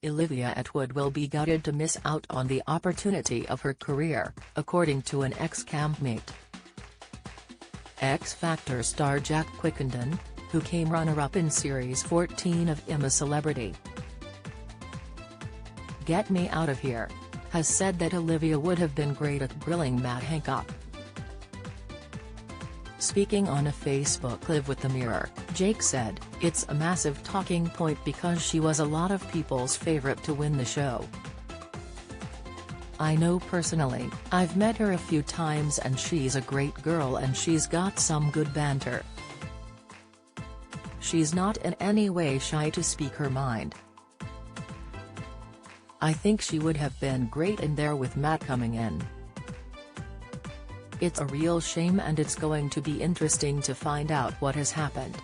Olivia Attwood will be gutted to miss out on the opportunity of her career, according to an ex-campmate. X Factor star Jack Quickenden, who came runner-up in Series 14 of I'm A Celebrity. Get Me Out of Here, has said that Olivia would have been great at grilling Matt Hancock. Speaking on a Facebook Live with the Mirror, Jake said, "It's a massive talking point because she was a lot of people's favorite to win the show. I know personally, I've met her a few times and she's a great girl and she's got some good banter. She's not in any way shy to speak her mind. I think she would have been great in there with Matt coming in. It's a real shame and it's going to be interesting to find out what has happened.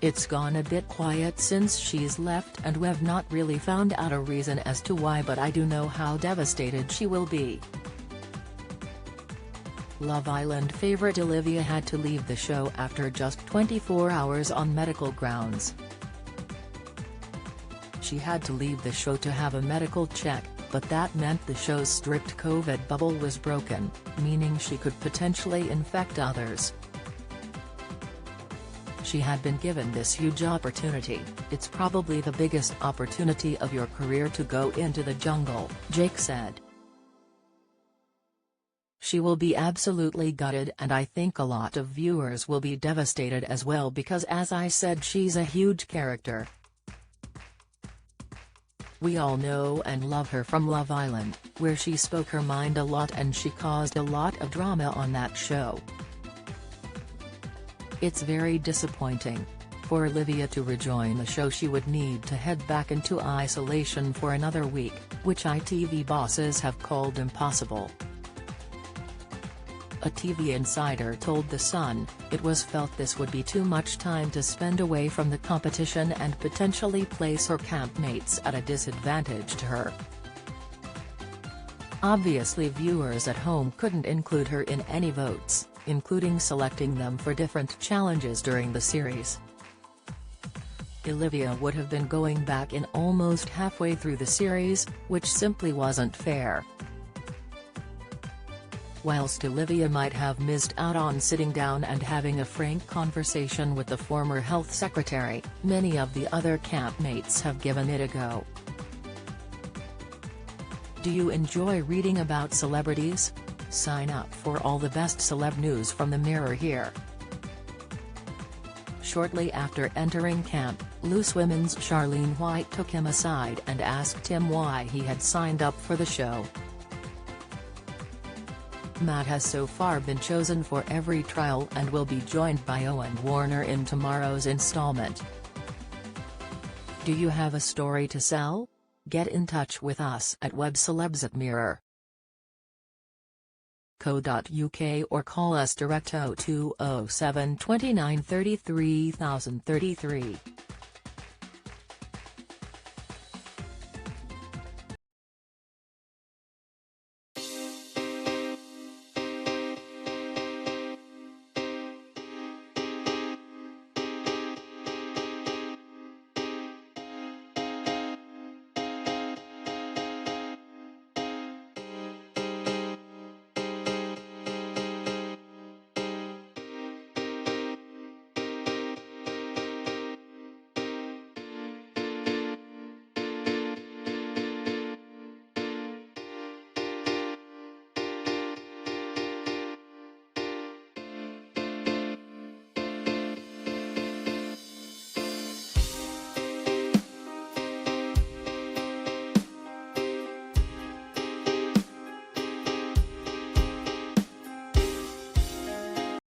It's gone a bit quiet since she's left and we've not really found out a reason as to why, but I do know how devastated she will be." Love Island favorite Olivia had to leave the show after just 24 hours on medical grounds. She had to leave the show to have a medical check, but that meant the show's strict COVID bubble was broken, meaning she could potentially infect others. She had been given this huge opportunity. "It's probably the biggest opportunity of your career to go into the jungle," Jake said. "She will be absolutely gutted and I think a lot of viewers will be devastated as well because, as I said, she's a huge character. We all know and love her from Love Island, where she spoke her mind a lot and she caused a lot of drama on that show. It's very disappointing. For Olivia to rejoin the show she would need to head back into isolation for another week, which ITV bosses have called impossible." A TV insider told The Sun, "It was felt this would be too much time to spend away from the competition and potentially place her campmates at a disadvantage to her." Obviously viewers at home couldn't include her in any votes, including selecting them for different challenges during the series. Olivia would have been going back in almost halfway through the series, which simply wasn't fair. Whilst Olivia might have missed out on sitting down and having a frank conversation with the former health secretary, many of the other campmates have given it a go. Do you enjoy reading about celebrities? Sign up for all the best celeb news from the Mirror here. Shortly after entering camp, Loose Women's Charlene White took him aside and asked him why he had signed up for the show. Matt has so far been chosen for every trial and will be joined by Owen Warner in tomorrow's installment. Do you have a story to sell? Get in touch with us at webcelebs@mirror.co.uk or call us direct 0207 29 33 033.